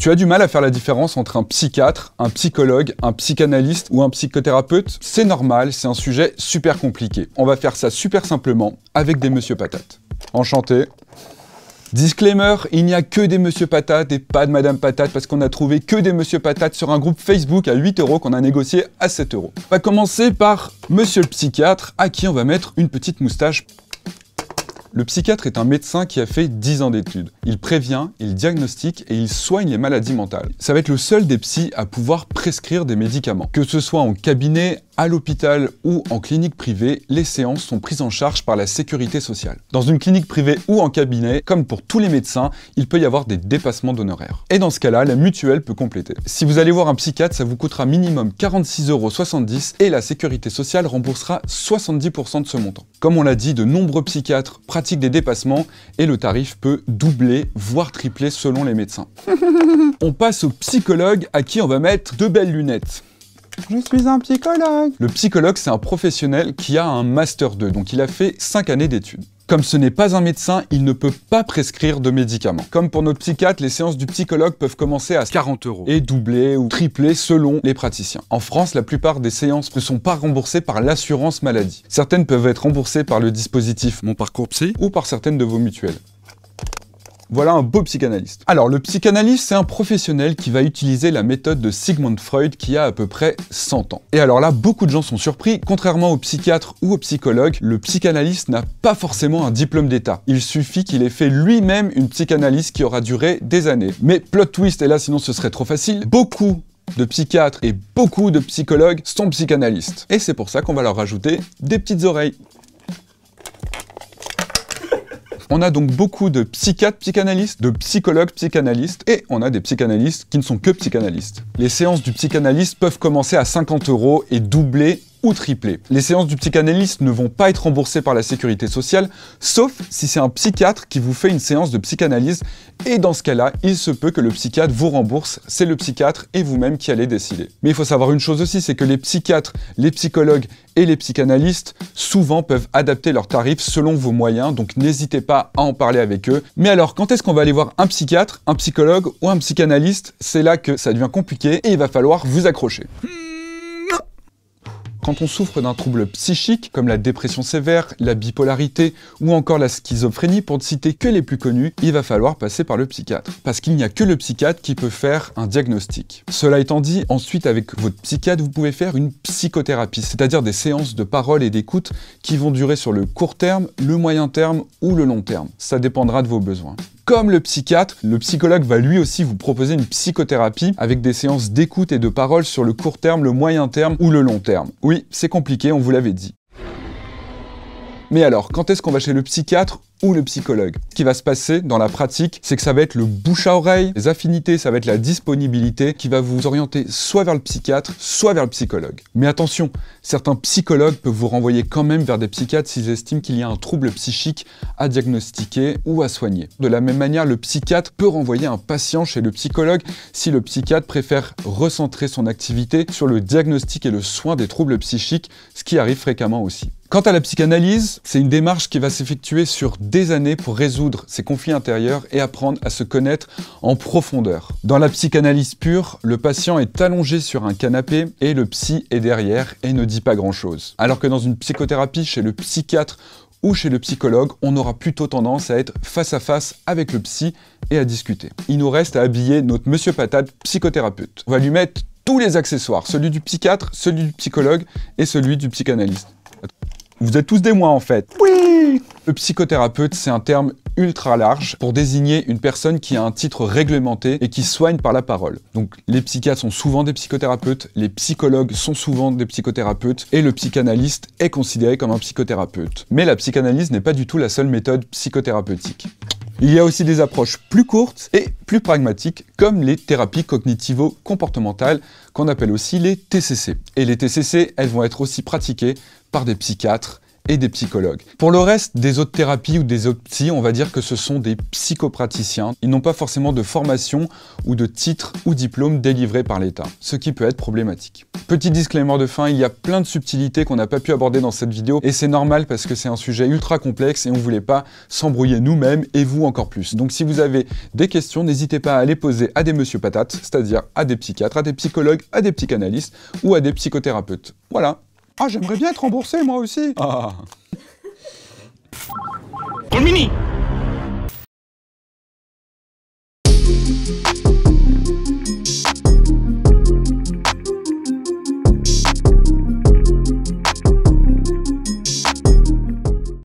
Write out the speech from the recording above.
Tu as du mal à faire la différence entre un psychiatre, un psychologue, un psychanalyste ou un psychothérapeute? C'est normal, c'est un sujet super compliqué. On va faire ça super simplement avec des Monsieur Patate. Enchanté. Disclaimer, il n'y a que des Monsieur Patate et pas de Madame Patate parce qu'on a trouvé que des Monsieur Patate sur un groupe Facebook à 8 € qu'on a négocié à 7 €. On va commencer par Monsieur le psychiatre à qui on va mettre une petite moustache. Le psychiatre est un médecin qui a fait 10 ans d'études. Il prévient, il diagnostique et il soigne les maladies mentales. Ça va être le seul des psys à pouvoir prescrire des médicaments. Que ce soit en cabinet, à l'hôpital ou en clinique privée, les séances sont prises en charge par la sécurité sociale. Dans une clinique privée ou en cabinet, comme pour tous les médecins, il peut y avoir des dépassements d'honoraires. Et dans ce cas-là, la mutuelle peut compléter. Si vous allez voir un psychiatre, ça vous coûtera minimum 46,70 € et la sécurité sociale remboursera 70% de ce montant. Comme on l'a dit, de nombreux psychiatres pratiquent des dépassements et le tarif peut doubler, voire tripler selon les médecins. On passe au psychologue à qui on va mettre de belles lunettes. Je suis un psychologue. Le psychologue, c'est un professionnel qui a un Master 2, donc il a fait 5 années d'études. Comme ce n'est pas un médecin, il ne peut pas prescrire de médicaments. Comme pour notre psychiatre, les séances du psychologue peuvent commencer à 40 € et doubler ou tripler selon les praticiens. En France, la plupart des séances ne sont pas remboursées par l'assurance maladie. Certaines peuvent être remboursées par le dispositif Mon Parcours Psy ou par certaines de vos mutuelles. Voilà un beau psychanalyste. Alors, le psychanalyste, c'est un professionnel qui va utiliser la méthode de Sigmund Freud qui a à peu près 100 ans. Et alors là, beaucoup de gens sont surpris. Contrairement au psychiatre ou au psychologue, le psychanalyste n'a pas forcément un diplôme d'État. Il suffit qu'il ait fait lui-même une psychanalyse qui aura duré des années. Mais plot twist, et là sinon ce serait trop facile, beaucoup de psychiatres et beaucoup de psychologues sont psychanalystes. Et c'est pour ça qu'on va leur rajouter des petites oreilles. On a donc beaucoup de psychiatres psychanalystes, de psychologues psychanalystes, et on a des psychanalystes qui ne sont que psychanalystes. Les séances du psychanalyste peuvent commencer à 50 € et doubler ou tripler. Les séances du psychanalyste ne vont pas être remboursées par la sécurité sociale, sauf si c'est un psychiatre qui vous fait une séance de psychanalyse, et dans ce cas-là, il se peut que le psychiatre vous rembourse, c'est le psychiatre et vous-même qui allez décider. Mais il faut savoir une chose aussi, c'est que les psychiatres, les psychologues et les psychanalystes, souvent peuvent adapter leurs tarifs selon vos moyens, donc n'hésitez pas à en parler avec eux. Mais alors, quand est-ce qu'on va aller voir un psychiatre, un psychologue ou un psychanalyste? C'est là que ça devient compliqué et il va falloir vous accrocher. Quand on souffre d'un trouble psychique, comme la dépression sévère, la bipolarité ou encore la schizophrénie, pour ne citer que les plus connus, il va falloir passer par le psychiatre. Parce qu'il n'y a que le psychiatre qui peut faire un diagnostic. Cela étant dit, ensuite avec votre psychiatre, vous pouvez faire une psychothérapie, c'est-à-dire des séances de parole et d'écoute qui vont durer sur le court terme, le moyen terme ou le long terme. Ça dépendra de vos besoins. Comme le psychiatre, le psychologue va lui aussi vous proposer une psychothérapie avec des séances d'écoute et de parole sur le court terme, le moyen terme ou le long terme. Oui, c'est compliqué, on vous l'avait dit. Mais alors, quand est-ce qu'on va chez le psychiatre ou le psychologue? Ce qui va se passer dans la pratique, c'est que ça va être le bouche à oreille, les affinités, ça va être la disponibilité qui va vous orienter soit vers le psychiatre, soit vers le psychologue. Mais attention, certains psychologues peuvent vous renvoyer quand même vers des psychiatres s'ils estiment qu'il y a un trouble psychique à diagnostiquer ou à soigner. De la même manière, le psychiatre peut renvoyer un patient chez le psychologue si le psychiatre préfère recentrer son activité sur le diagnostic et le soin des troubles psychiques, ce qui arrive fréquemment aussi. Quant à la psychanalyse, c'est une démarche qui va s'effectuer sur des années pour résoudre ses conflits intérieurs et apprendre à se connaître en profondeur. Dans la psychanalyse pure, le patient est allongé sur un canapé et le psy est derrière et ne dit pas grand-chose. Alors que dans une psychothérapie chez le psychiatre ou chez le psychologue, on aura plutôt tendance à être face à face avec le psy et à discuter. Il nous reste à habiller notre Monsieur Patate psychothérapeute. On va lui mettre tous les accessoires, celui du psychiatre, celui du psychologue et celui du psychanalyste. Vous êtes tous des moi en fait. Oui! Le psychothérapeute, c'est un terme ultra large pour désigner une personne qui a un titre réglementé et qui soigne par la parole. Donc les psychiatres sont souvent des psychothérapeutes, les psychologues sont souvent des psychothérapeutes et le psychanalyste est considéré comme un psychothérapeute. Mais la psychanalyse n'est pas du tout la seule méthode psychothérapeutique. Il y a aussi des approches plus courtes et plus pragmatiques, comme les thérapies cognitivo-comportementales, qu'on appelle aussi les TCC. Et les TCC, elles vont être aussi pratiquées par des psychiatres et des psychologues. Pour le reste des autres thérapies ou des autres psys, on va dire que ce sont des psychopraticiens. Ils n'ont pas forcément de formation ou de titre ou diplôme délivré par l'État, ce qui peut être problématique. Petit disclaimer de fin, il y a plein de subtilités qu'on n'a pas pu aborder dans cette vidéo et c'est normal parce que c'est un sujet ultra complexe et on voulait pas s'embrouiller nous-mêmes et vous encore plus. Donc si vous avez des questions, n'hésitez pas à les poser à des monsieur patates, c'est-à-dire à des psychiatres, à des psychologues, à des psychanalystes ou à des psychothérapeutes. Voilà. Ah, j'aimerais bien être remboursé moi aussi. Ah. Mini